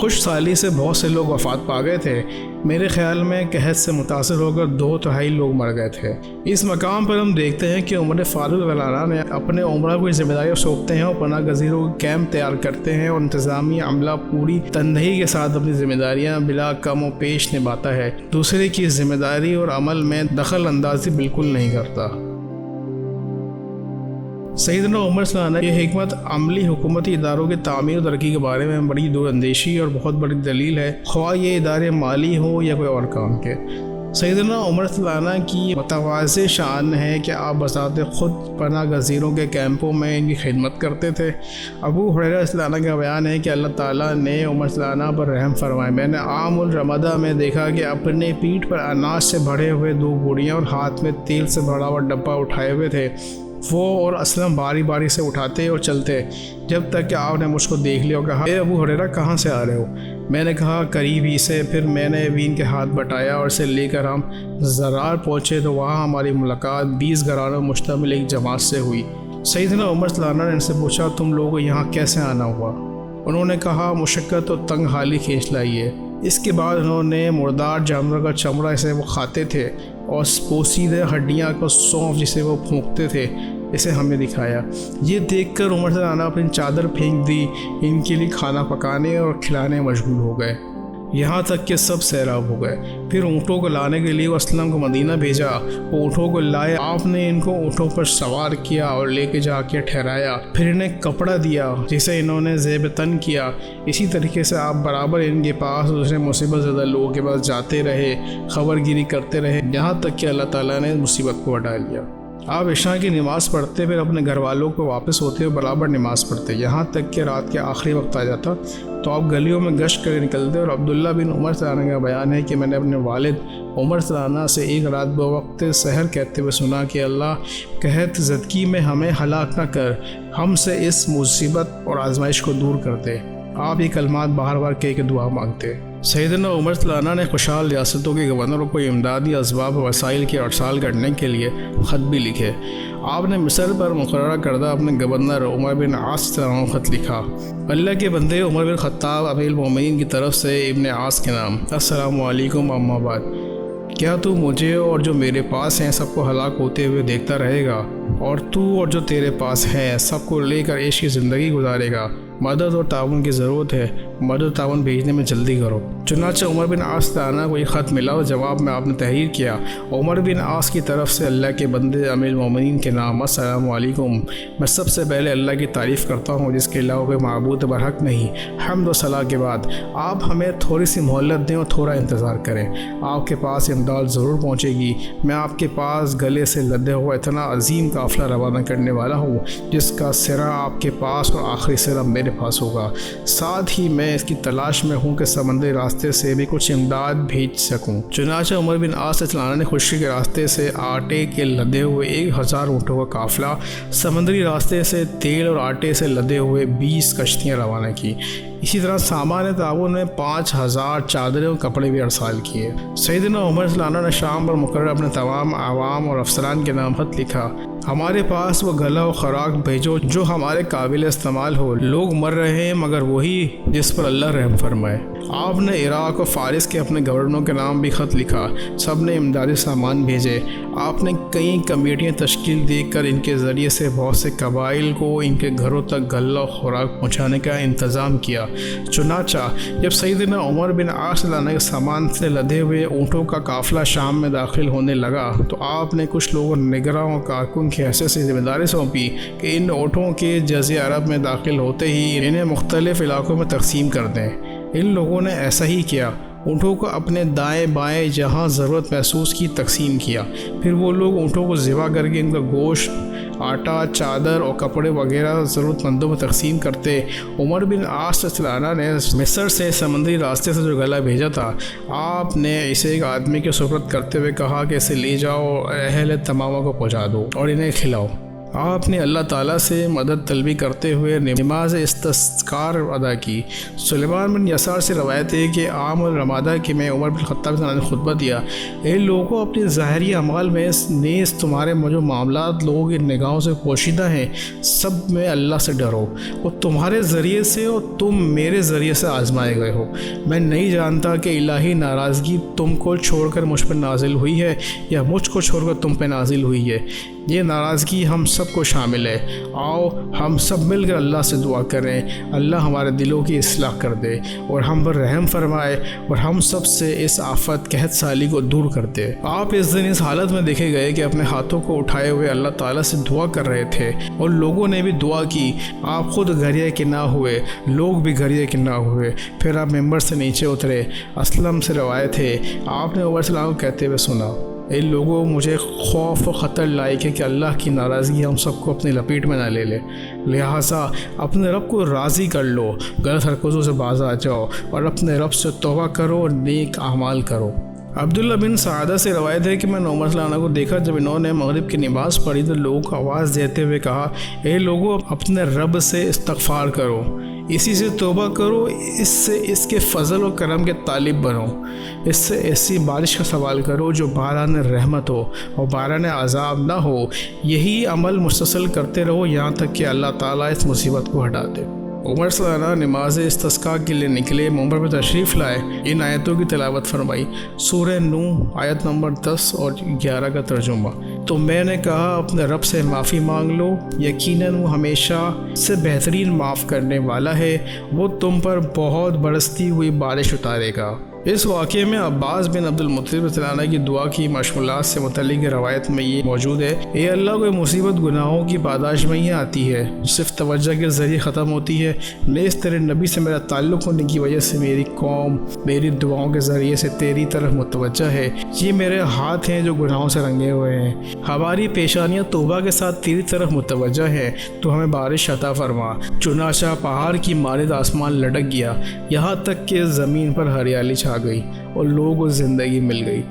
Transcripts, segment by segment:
خشک سالی سے بہت سے لوگ وفات پا گئے تھے۔ میرے خیال میں قحط سے متاثر ہو کر 2/3 لوگ مر گئے تھے۔ اس مقام پر ہم دیکھتے ہیں کہ عمر فاروق رضی اللہ عنہ نے اپنے عمرہ کو ذمہ داریاں سونپتے ہیں اور پناہ گزینوں کے کیمپ تیار کرتے ہیں، اور انتظامی عملہ پوری تندہی کے ساتھ اپنی ذمہ داریاں بلا کم و پیش نبھاتا ہے، دوسرے کی ذمہ داری اور عمل میں دخل اندازی بالکل نہیں کرتا۔ سیدنا عمر صلی اللہ علیہ وسلم یہ حکمت عملی حکومتی اداروں کے تعمیر و ترقی کے بارے میں بڑی دور اندیشی اور بہت بڑی دلیل ہے، خواہ یہ ادارے مالی ہوں یا کوئی اور کام کے۔ سیدنا عمر صلی اللہ علیہ وسلم کی متواضع شان ہے کہ آپ بذات خود پناہ گزینوں کے کیمپوں میں ان کی خدمت کرتے تھے۔ ابو ہریرہ رضی اللہ عنہ کا بیان ہے کہ اللہ تعالیٰ نے عمر صلی اللہ علیہ وسلم پر رحم فرمائے۔ میں نے عام الرمدہ میں دیکھا کہ اپنے پیٹھ پر اناج سے بھرے ہوئے 2 بوریاں اور ہاتھ میں تیل سے بھرا ہوا ڈبہ اٹھائے ہوئے تھے۔ وہ اور اسلم باری باری سے اٹھاتے اور چلتے، جب تک کہ آپ نے مجھ کو دیکھ لیا اور کہا، اے ابو ہریرہ کہاں سے آ رہے ہو؟ میں نے کہا قریب ہی سے۔ پھر میں نے بھی ان کے ہاتھ بٹایا اور اسے لے کر ہم زرار پہنچے تو وہاں ہماری ملاقات 20 گھرانوں مشتمل ایک جماعت سے ہوئی۔ سیدنا عمر صلی اللہ علیہ وسلم نے ان سے پوچھا، تم لوگوں کو یہاں کیسے آنا ہوا؟ انہوں نے کہا، مشقت اور تنگ حالی کھینچ لائی ہے۔ اس کے بعد انہوں نے مردار جانور کا چمڑا اسے وہ کھاتے تھے اور پوسیدہ ہڈیاں کو سونف جسے وہ پھونکتے تھے اسے ہمیں دکھایا۔ یہ دیکھ کر عمر صلی اللہ علیہ وسلم اپنی چادر پھینک دی، ان کے لیے کھانا پکانے اور کھلانے مشغول ہو گئے، یہاں تک کہ سب سیراب ہو گئے۔ پھر اونٹوں کو لانے کے لیے وہ اسلم کو مدینہ بھیجا۔ وہ اونٹوں کو لائے، آپ نے ان کو اونٹوں پر سوار کیا اور لے کے جا کے ٹھہرایا، پھر انہیں کپڑا دیا جسے انہوں نے زیب تن کیا۔ اسی طریقے سے آپ برابر ان کے پاس دوسرے مصیبت زدہ لوگوں کے پاس جاتے رہے، خبر گیری کرتے رہے، یہاں تک کہ اللہ تعالیٰ نے مصیبت کو ہٹا لیا۔ آپ عشاء کی نماز پڑھتے، پھر اپنے گھر والوں کو واپس ہوتے اور برابر نماز پڑھتے، یہاں تک کہ رات کے آخری وقت آ جاتا تو آپ گلیوں میں گشت کر نکلتے۔ اور عبداللہ بن عمر صلی اللہ علیہ وسلم کا بیان ہے کہ میں نے اپنے والد عمر صلی اللہ علیہ وسلم سے ایک رات بوقت سحر کہتے ہوئے سنا کہ اللہ قحط زدگی میں ہمیں ہلاک نہ کر، ہم سے اس مصیبت اور آزمائش کو دور کرتے۔ آپ یہ کلمات بار بار کہہ کے دعا مانگتے۔ سیدنا عمر صلی اللہ علیہ وسلم نے خوشحال ریاستوں کے گورنروں کو امدادی اسباب و وسائل کے ارسال کرنے کے لیے خط بھی لکھے۔ آپ نے مصر پر مقررہ کردہ اپنے گورنر عمر بن عاص کو خط لکھا، اللہ کے بندے عمر بن خطاب امیر المومنین کی طرف سے ابن عاص کے نام، السلام علیکم، اما بعد، کیا تو مجھے اور جو میرے پاس ہیں سب کو ہلاک ہوتے ہوئے دیکھتا رہے گا، اور تو اور جو تیرے پاس ہیں سب کو لے کر عیش کی زندگی گزارے گا؟ مدد اور تعاون کی ضرورت ہے، مدد و تعاون بھیجنے میں جلدی کرو۔ چنانچہ عمر بن عاص کو یہ خط ملا اور جواب میں آپ نے تحریر کیا، عمر بن عاص کی طرف سے اللہ کے بندے امیر المومنین کے نام، السلام علیکم، میں سب سے پہلے اللہ کی تعریف کرتا ہوں جس کے علاوہ کوئی معبود برحق نہیں، حمد و ثنا کے بعد آپ ہمیں تھوڑی سی مہلت دیں اور تھوڑا انتظار کریں، آپ کے پاس امداد ضرور پہنچے گی۔ میں آپ کے پاس گلے سے لدے ہوا اتنا عظیم قافلہ روانہ کرنے والا ہوں جس کا سرا آپ کے پاس اور آخری سرا میرے پاس ہوگا، ساتھ ہی میں اس کی تلاش میں ہوں کہ سمندری راستے سے بھی کچھ امداد بھیج سکوں۔ چنانچہ عمر بن عاص نے خشکی کے راستے سے آٹے کے لدے ہوئے 1000 اونٹوں کا قافلہ، سمندری راستے سے تیل اور آٹے سے لدے ہوئے 20 کشتیاں روانہ کی۔ اسی طرح سامان تعاون میں 5000 چادریں اور کپڑے بھی ارسال کیے۔ سیدنا عمر صلی اللہ علیہ وسلم نے شام پر مقرر اپنے تمام عوام اور افسران کے نام خط لکھا، ہمارے پاس وہ غلہ و خوراک بھیجو جو ہمارے قابل استعمال ہو، لوگ مر رہے ہیں مگر وہی جس پر اللہ رحم فرمائے۔ آپ نے عراق و فارس کے اپنے گورنروں کے نام بھی خط لکھا، سب نے امدادی سامان بھیجے۔ آپ نے کئی کمیٹیاں تشکیل دے کر ان کے ذریعے سے بہت سے قبائل کو ان کے گھروں تک غلہ و خوراک پہنچانے کا انتظام کیا۔ چنانچہ جب سیدنا عمر بن عاص کے سامان سے لدے ہوئے اونٹوں کا قافلہ شام میں داخل ہونے لگا تو آپ نے کچھ لوگوں نگراں و کارکن کی حیثیت سے ذمہ داری سونپی کہ ان اونٹوں کے جزیرہ عرب میں داخل ہوتے ہی انہیں مختلف علاقوں میں تقسیم کر دیں۔ ان لوگوں نے ایسا ہی کیا، اونٹوں کو اپنے دائیں بائیں جہاں ضرورت محسوس کی تقسیم کیا۔ پھر وہ لوگ اونٹوں کو ذبح کر کے ان کا گوشت، آٹا، چادر اور کپڑے وغیرہ ضرورت مندوں میں تقسیم کرتے۔ عمر بن عاص نے مصر سے سمندری راستے سے جو غلہ بھیجا تھا، آپ نے اسے ایک آدمی کے سپرد کرتے ہوئے کہا کہ اسے لے جاؤ اور اہل تمامہ کو پہنچا دو اور انہیں کھلاؤ۔ آپ نے اللہ تعالیٰ سے مدد طلبی کرتے ہوئے نماز استسقار ادا کی۔ سلیمان بن یسار سے روایت ہے کہ عام الرمادہ کہ میں عمر بن خطاب نے خطبہ دیا، اے لوگوں اپنے ظاہری اعمال میں نیز تمہارے جو معاملات لوگوں کی نگاہوں سے پوشیدہ ہیں سب میں اللہ سے ڈرو، وہ تمہارے ذریعے سے اور تم میرے ذریعے سے آزمائے گئے ہو۔ میں نہیں جانتا کہ الہی ناراضگی تم کو چھوڑ کر مجھ پر نازل ہوئی ہے یا مجھ کو چھوڑ کر تم پہ نازل ہوئی ہے۔ یہ ناراضگی ہم سب کو شامل ہے۔ آؤ ہم سب مل کر اللہ سے دعا کریں، اللہ ہمارے دلوں کی اصلاح کر دے اور ہم پر رحم فرمائے اور ہم سب سے اس آفت قحط سالی کو دور کر دے۔ آپ اس دن اس حالت میں دیکھے گئے کہ اپنے ہاتھوں کو اٹھائے ہوئے اللہ تعالیٰ سے دعا کر رہے تھے اور لوگوں نے بھی دعا کی۔ آپ خود گھریے کے نہ ہوئے، لوگ بھی گھریے کے نہ ہوئے۔ پھر آپ ممبر سے نیچے اترے۔ اسلم سے روایت ہے آپ نے عمر صلی اللہ علیہ وسلم کو کہتے ہوئے سنا، اے لوگوں مجھے خوف و خطر لائق ہے کہ اللہ کی ناراضگی ہم سب کو اپنی لپیٹ میں نہ لے لے، لہٰذا اپنے رب کو راضی کر لو، غلط حرکتوں سے باز آ جاؤ اور اپنے رب سے توبہ کرو اور نیک اعمال کرو۔ عبداللہ بن سعادہ سے روایت ہے کہ میں نے عمر صلی اللہ علیہ وسلم کو دیکھا جب انہوں نے مغرب کی نماز پڑھی تو لوگوں کو آواز دیتے ہوئے کہا، اے لوگوں اپنے رب سے استغفار کرو، اسی سے توبہ کرو، اس سے اس کے فضل و کرم کے طالب بنو، اس سے ایسی بارش کا سوال کرو جو باران رحمت ہو اور باران عذاب نہ ہو۔ یہی عمل مسلسل کرتے رہو یہاں تک کہ اللہ تعالیٰ اس مصیبت کو ہٹا دے۔ عمر صلی اللہ علیہ وسلم نماز استسقاء کے لیے نکلے، منبر پر تشریف لائے، ان آیتوں کی تلاوت فرمائی۔ سورہ نوح آیت نمبر 10 اور 11 کا ترجمہ۔ تو میں نے کہا اپنے رب سے معافی مانگ لو، یقیناً وہ ہمیشہ سے بہترین معاف کرنے والا ہے، وہ تم پر بہت برستی ہوئی بارش اتارے گا۔ اس واقعے میں عباس بن عبد المطلب رضی اللہ عنہ کی دعا کی مشمولات سے متعلق روایت میں یہ موجود ہے، اے اللہ کوئی مصیبت گناہوں کی پاداش میں ہی آتی ہے، صرف توجہ کے ذریعے ختم ہوتی ہے، نیز تیرے نبی سے میرا تعلق ہونے کی وجہ سے میری قوم میری دعاؤں کے ذریعے سے تیری طرف متوجہ ہے۔ یہ میرے ہاتھ ہیں جو گناہوں سے رنگے ہوئے ہیں، ہماری پیشانیاں توبہ کے ساتھ تیری طرف متوجہ ہیں، تو ہمیں بارش عطا فرما۔ چنانچہ پہاڑ کی مانند آسمان لٹک گیا، یہاں تک کہ زمین پر ہریالی چھا گئی اور لوگوں کو زندگی مل گئی۔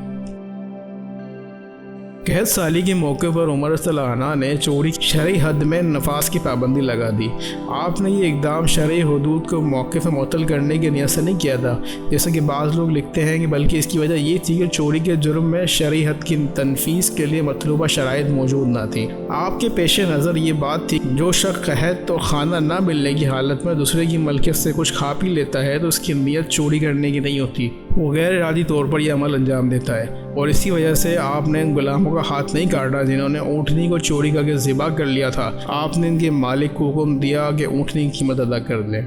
قحط سالی کے موقع پر عمر صلی اللہ عنہ نے چوری کی شرعی حد میں نفاذ کی پابندی لگا دی۔ آپ نے یہ اقدام شرعی حدود کو موقع سے معطل کرنے کی نیت سے نہیں کیا تھا، جیسا کہ بعض لوگ لکھتے ہیں، کہ بلکہ اس کی وجہ یہ تھی کہ چوری کے جرم میں شرعی حد کی تنفیذ کے لیے مطلوبہ شرائط موجود نہ تھیں۔ آپ کے پیش نظر یہ بات تھی جو شخص قحط اور کھانا نہ ملنے کی حالت میں دوسرے کی ملکیت سے کچھ کھا پی لیتا ہے تو اس کی نیت چوری کرنے کی نہیں ہوتی، وہ غیر ارادی طور پر یہ عمل انجام دیتا ہے، اور اسی وجہ سے آپ نے ان غلاموں کا ہاتھ نہیں کاٹا جنہوں نے اونٹنی کو چوری کر کے ذبح کر لیا تھا۔ آپ نے ان کے مالک کو حکم دیا کہ اونٹنی کی قیمت ادا کر دیں۔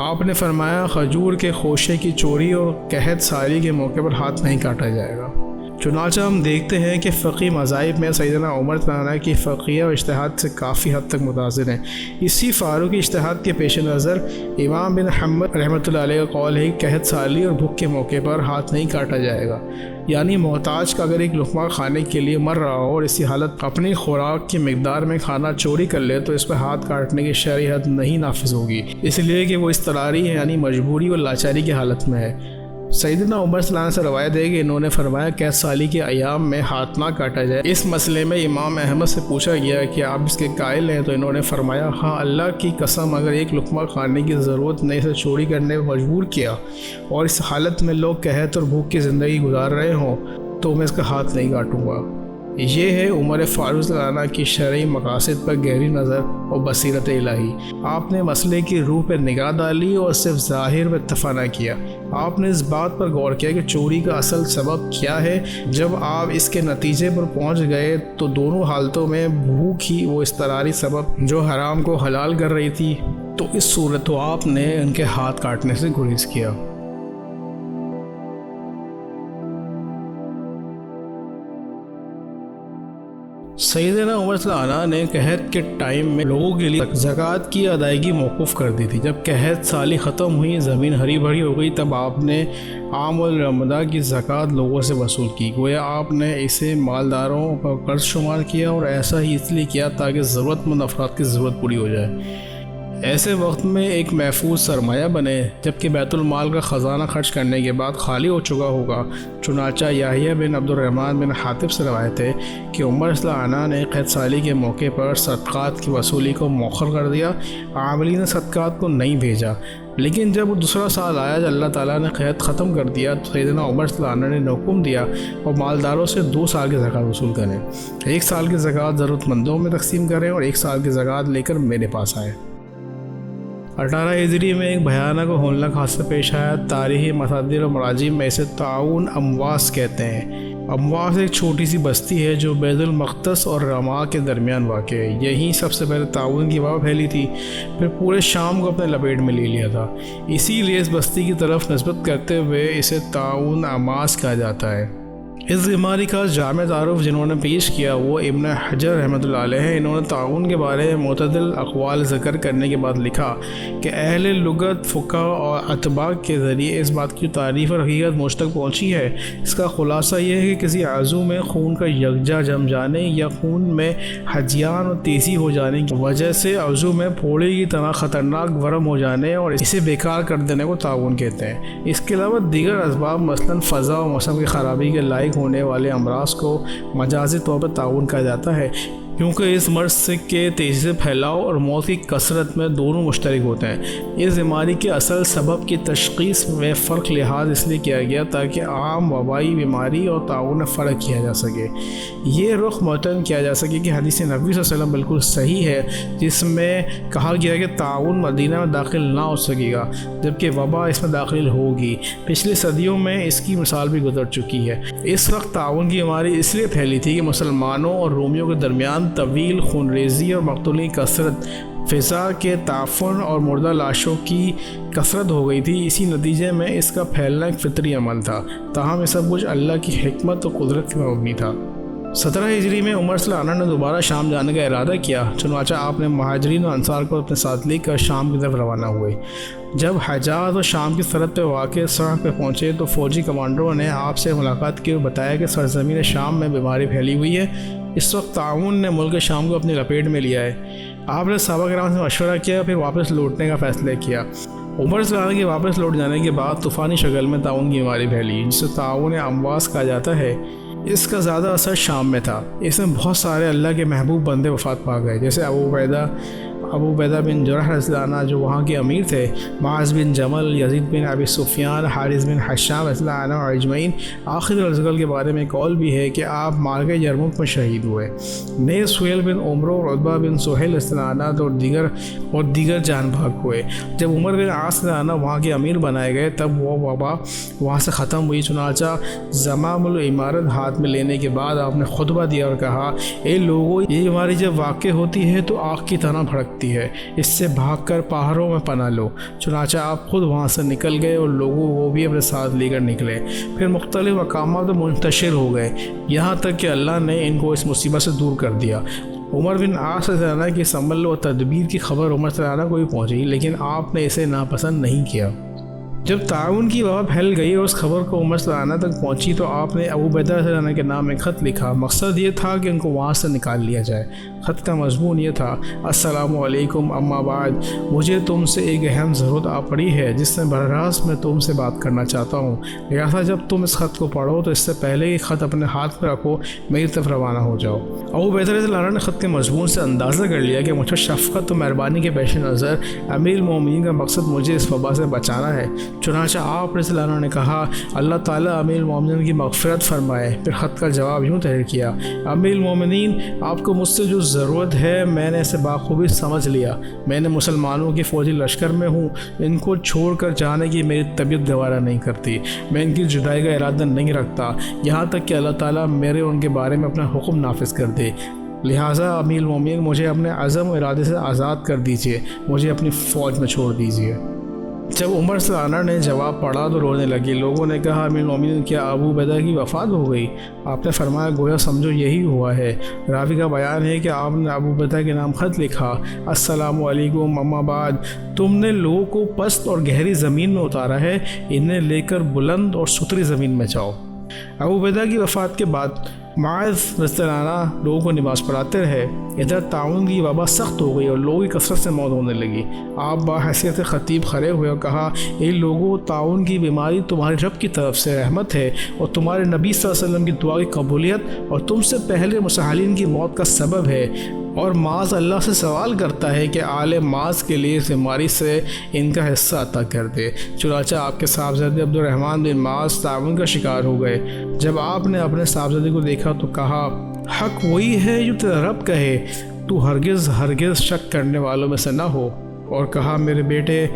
آپ نے فرمایا کھجور کے خوشے کی چوری اور قحط سالی کے موقع پر ہاتھ نہیں کاٹا جائے گا۔ چنانچہ ہم دیکھتے ہیں کہ فقی مذاہب میں سیدنا عمر رضی اللہ عنہ کی فقیہ و اجتہاد سے کافی حد تک متاثر ہیں۔ اسی فاروقی اجتہاد کے پیش نظر امام بن حنبل رحمۃ اللہ علیہ کا قول ہے کہ قحط سالی اور بھوک کے موقع پر ہاتھ نہیں کاٹا جائے گا، یعنی محتاج کا اگر ایک لقمہ کھانے کے لیے مر رہا ہو اور اسی حالت اپنی خوراک کی مقدار میں کھانا چوری کر لے تو اس پر ہاتھ کاٹنے کی شرعی حد نہیں نافذ ہوگی، اس لیے کہ وہ اضطراری ہے، یعنی مجبوری اور لاچاری کی حالت میں ہے۔ سیدنا عمر صلی اللہ علیہ وسلم سے روایت ہے کہ انہوں نے فرمایا قحط سالی کے ایام میں ہاتھ نہ کاٹا جائے۔ اس مسئلے میں امام احمد سے پوچھا گیا کہ آپ اس کے قائل ہیں، تو انہوں نے فرمایا ہاں، اللہ کی قسم اگر ایک لقمہ کھانے کی ضرورت نہیں سے چوری کرنے پر مجبور کیا اور اس حالت میں لوگ قحط اور بھوک کی زندگی گزار رہے ہوں تو میں اس کا ہاتھ نہیں کاٹوں گا۔ یہ ہے عمر فاروق رضی اللہ عنہ کی شرعی مقاصد پر گہری نظر اور بصیرت الہی۔ آپ نے مسئلے کی روح پر نگاہ ڈالی اور صرف ظاہر میں اتفاق نہ کیا، آپ نے اس بات پر غور کیا کہ چوری کا اصل سبب کیا ہے۔ جب آپ اس کے نتیجے پر پہنچ گئے تو دونوں حالتوں میں بھوک ہی وہ اضطراری سبب جو حرام کو حلال کر رہی تھی، تو اس صورت تو آپ نے ان کے ہاتھ کاٹنے سے گریز کیا۔ سیدنا عمر صلی اللہ عنہ نے قحط کے ٹائم میں لوگوں کے لیے زکوٰۃ کی ادائیگی موقوف کر دی تھی۔ جب قحط سالی ختم ہوئی، زمین ہری بھری ہو گئی، تب آپ نے عام الرمضان کی زکوٰۃ لوگوں سے وصول کی۔ گویا آپ نے اسے مالداروں پر قرض شمار کیا، اور ایسا ہی اس لیے کیا تاکہ ضرورت مند افراد کی ضرورت پوری ہو جائے۔ ایسے وقت میں ایک محفوظ سرمایہ بنے جبکہ بیت المال کا خزانہ خرچ کرنے کے بعد خالی ہو چکا ہوگا۔ چنانچہ یحییٰ بن عبد الرحمن بن حاتب سے روایت ہے کہ عمر صلی اللہ عنہ نے قید سالی کے موقع پر صدقات کی وصولی کو مؤخر کر دیا۔ عاملین نے صدقات کو نہیں بھیجا، لیکن جب وہ دوسرا سال آیا جب اللہ تعالیٰ نے قید ختم کر دیا تو سیدنا عمر صلی اللہ عنہ نے حکم دیا اور مالداروں سے 2 سال کی زکوٰۃ وصول کریں، 1 سال کی زکوٰۃ ضرورت مندوں میں تقسیم کریں اور 1 سال کی زکوٰۃ لے کر میرے پاس آئیں۔ 18 ہجری میں ایک بھیانک و ہولناک حادثہ پیش آیا۔ تاریخی مصادر و مراجم میں اسے طاعون امواس کہتے ہیں۔ امواس ایک چھوٹی سی بستی ہے جو بیت المقدس اور رماح کے درمیان واقع ہے۔ یہیں سب سے پہلے طاعون کی وبا پھیلی تھی، پھر پورے شام کو اپنے لپیٹ میں لے لیا تھا، اسی لیے اس بستی کی طرف نسبت کرتے ہوئے اسے طاعون امواس کہا جاتا ہے۔ اس بیماری کا جامع تعارف جنہوں نے پیش کیا وہ ابن حجر رحمۃ اللہ علیہ ہیں۔ انہوں نے طاعون کے بارے میں معتدل اقوال ذکر کرنے کے بعد لکھا کہ اہل لغت، فقہ اور اتباع کے ذریعے اس بات کی تعریف اور حقیقت مجھ تک پہنچی ہے۔ اس کا خلاصہ یہ ہے کہ کسی عضو میں خون کا یکجا جم جانے یا خون میں ہجیان اور تیزی ہو جانے کی وجہ سے عضو میں پھوڑے کی طرح خطرناک ورم ہو جانے اور اسے بیکار کر دینے کو طاعون کہتے ہیں۔ اس کے علاوہ دیگر اسباب مثلاً فضا اور موسم کی خرابی کے لائق ہونے والے امراض کو مجازی طور پر طاعون کہا جاتا ہے، کیونکہ اس مرض کے تیزی سے پھیلاؤ اور موت کی کثرت میں دونوں مشترک ہوتے ہیں۔ اس بیماری کے اصل سبب کی تشخیص میں فرق لحاظ اس لیے کیا گیا تاکہ عام وبائی بیماری اور طاعون میں فرق کیا جا سکے۔ یہ رخ معتن کیا جا سکے کہ حدیث نبوی صلی اللہ علیہ وسلم بالکل صحیح ہے جس میں کہا گیا کہ طاعون مدینہ میں داخل نہ ہو سکے گا جبکہ وبا اس میں داخل ہوگی۔ پچھلی صدیوں میں اس کی مثال بھی گزر چکی ہے۔ اس وقت طاعون کی بیماری اس لیے پھیلی تھی کہ مسلمانوں اور رومیوں کے درمیان طویل خونریزی اور مقتولین کی کثرت، فضا کے تعفن اور مردہ لاشوں کی کثرت ہو گئی تھی۔ اسی نتیجے میں اس کا پھیلنا ایک فطری عمل تھا، تاہم یہ سب کچھ اللہ کی حکمت اور قدرت پر مبنی تھا۔ 17 ہجری میں عمر صلی اللہ عنہ نے دوبارہ شام جانے کا ارادہ کیا، چنانچہ آپ نے مہاجرین و انصار کو اپنے ساتھ لے کر شام کی طرف روانہ ہوئے۔ جب حجاز اور شام کی سرحد پہ واقع سڑک پہ پہنچے تو فوجی کمانڈروں نے آپ سے ملاقات کی اور بتایا کہ سرزمین شام میں بیماری پھیلی ہوئی ہے۔ اس وقت طاعون نے ملک شام کو اپنی لپیٹ میں لیا ہے۔ آپ نے صحابہ کرام سے مشورہ کیا، پھر واپس لوٹنے کا فیصلہ کیا۔ عمر صلی اللہ علیہ وسلم کے واپس لوٹ جانے کے بعد طوفانی شکل میں طاعون کی بیماری پھیلی جسے طاعون امواس کہا جاتا ہے۔ اس کا زیادہ اثر شام میں تھا۔ اس میں بہت سارے اللہ کے محبوب بندے وفات پا گئے، جیسے ابو عبیدہ بن جرح رضی اللہ عنہ جو وہاں کے امیر تھے، معاذ بن جمل، یزید بن ابی سفیان، حارث بن حشام رضی اللہ عنہ اجمعین۔ آخر رضی کے بارے میں قول بھی ہے کہ آپ معرکہ یرموک میں شہید ہوئے۔ نیز سہیل بن عمرو، عتبہ بن سہیل رضی اللہ عنہ اور دیگر جان بھاگ ہوئے۔ جب عمر بن عاص رضی اللہ عنہ وہاں کے امیر بنائے گئے تب وہ وبا وہاں سے ختم ہوئی۔ چنانچہ زمام العمارت ہاتھ میں لینے کے بعد آپ نے خطبہ دیا اور کہا، اے لوگو، یہ بیماری جب واقع ہوتی ہے تو آگ کی طرح بھڑکتی ہے، اس سے بھاگ کر پہاڑوں میں پناہ لو۔ چنانچہ آپ خود وہاں سے نکل گئے اور لوگوں کو بھی اپنے ساتھ لے کر نکلے، پھر مختلف مقامات میں منتشر ہو گئے یہاں تک کہ اللہ نے ان کو اس مصیبت سے دور کر دیا۔ عمر بن عاص رضی اللہ عنہ کی سنبھل و تدبیر کی خبر عمر صلی اللہ علیہ وسلم کو بھی پہنچی، لیکن آپ نے اسے ناپسند نہیں کیا۔ جب طاعون کی وبا پھیل گئی اور اس خبر کو عمر صلی اللہ علیہ وسلم تک پہنچی تو آپ نے ابو عبیدہ رضی اللہ عنہ کے نام ایک خط لکھا۔ مقصد یہ تھا کہ ان کو وہاں سے نکال لیا جائے۔ خط کا مضمون یہ تھا، السلام علیکم، اما بعد، مجھے تم سے ایک اہم ضرورت آ پڑی ہے جس سے براہ راست میں تم سے بات کرنا چاہتا ہوں، لہٰذا جب تم اس خط کو پڑھو تو اس سے پہلے یہ خط اپنے ہاتھ میں رکھو، میری طرف روانہ ہو جاؤ۔ ابو عبیدہ رضی اللہ عنہ نے خط کے مضمون سے اندازہ کر لیا کہ مجھ پر شفقت و مہربانی کے پیش نظر امیر المومنین کا مقصد مجھے اس وبا سے بچانا ہے۔ چنانچہ آپ رضی اللہ عنہ نے کہا، اللہ تعالیٰ امیر المومنین کی مغفرت فرمائے۔ پھر خط کا جواب یوں تحریر کیا، امیر المومنین، آپ کو مجھ سے جو ضرورت ہے میں نے اسے بخوبی سمجھ لیا۔ میں نے مسلمانوں کے فوجی لشکر میں ہوں، ان کو چھوڑ کر جانے کی میری طبیعت گوارا نہیں کرتی، میں ان کی جدائی کا ارادہ نہیں رکھتا یہاں تک کہ اللہ تعالیٰ میرے ان کے بارے میں اپنا حکم نافذ کر دے، لہٰذا امیر المومنین مجھے اپنے عزم و ارادے سے آزاد کر دیجیے، مجھے اپنی فوج میں چھوڑ دیجیے۔ جب عمر صلی اللہ علیہ وسلم نے جواب پڑھا تو رونے لگے۔ لوگوں نے کہا، امیر المومنین، کیا ابو عبیدہ کی وفات ہو گئی؟ آپ نے فرمایا، گویا سمجھو یہی ہوا ہے۔ راوی کا بیان ہے کہ آپ نے ابو عبیدہ کے نام خط لکھا، السلام علیکم، اما بعد، تم نے لوگوں کو پست اور گہری زمین میں اتارا ہے، انہیں لے کر بلند اور ستھری زمین میں جاؤ۔ ابو عبیدہ کی وفات کے بعد معاذ رضانہ لوگوں کو نماز پڑھاتے رہے۔ ادھر تعاون کی وبا سخت ہو گئی اور لوگوں کی کثرت سے موت ہونے لگی۔ آپ باحیثیت خطیب کھڑے ہوئے اور کہا، اے لوگوں، تعاون کی بیماری تمہارے رب کی طرف سے رحمت ہے اور تمہارے نبی صلی اللہ علیہ وسلم کی دعا کی قبولیت اور تم سے پہلے مسحلین کی موت کا سبب ہے، اور معاذ اللہ سے سوال کرتا ہے کہ آل معاذ کے لیے اس بیماری سے ان کا حصہ عطا کر دے۔ چنانچہ آپ کے صاحبزادے عبد الرحمن بن معاذ تعاون کا شکار ہو گئے۔ جب آپ نے اپنے صاحبزادے کو دیکھا تو کہا، حق وہی ہے جو تیرا رب کہے، تو ہرگز ہرگز شک کرنے والوں میں سے نہ ہو۔ اور کہا، میرے بیٹے،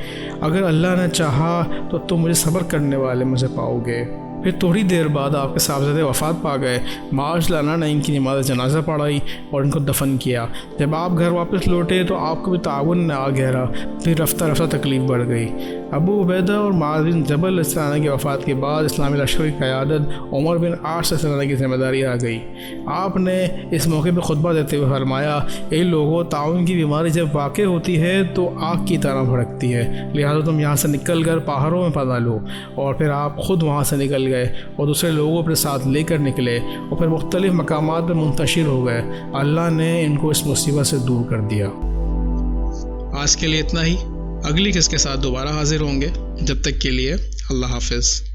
اگر اللہ نے چاہا تو تم مجھے صبر کرنے والے مجھے پاؤ گے۔ پھر تھوڑی دیر بعد آپ کے صاحبزادے وفات پا گئے۔ معاذ لانا نے ان کی نماز جنازہ پڑھائی اور ان کو دفن کیا۔ جب آپ گھر واپس لوٹے تو آپ کو بھی تعاون نے آ گھیرا۔ پھر رفتہ رفتہ تکلیف بڑھ گئی۔ ابو عبیدہ اور معاذ بن جبل رضی کی وفات کے بعد اسلامی لشکر کی قیادت عمر بن عاص رضی کی ذمہ داری آ گئی۔ آپ نے اس موقع پہ خطبہ دیتے ہوئے فرمایا، اے لوگوں، تعاون کی بیماری جب واقع ہوتی ہے تو آگ کی طرح بھڑکتی ہے، لہٰذا تم یہاں سے نکل کر پہاڑوں میں پناہ لو۔ اور پھر آپ خود وہاں سے نکل گئے اور دوسرے لوگوں اپنے ساتھ لے کر نکلے اور پھر مختلف مقامات پر منتشر ہو گئے۔ اللہ نے ان کو اس مصیبت سے دور کر دیا۔ آج کے لیے اتنا ہی، اگلی قسط کے ساتھ دوبارہ حاضر ہوں گے۔ جب تک کے لیے اللہ حافظ۔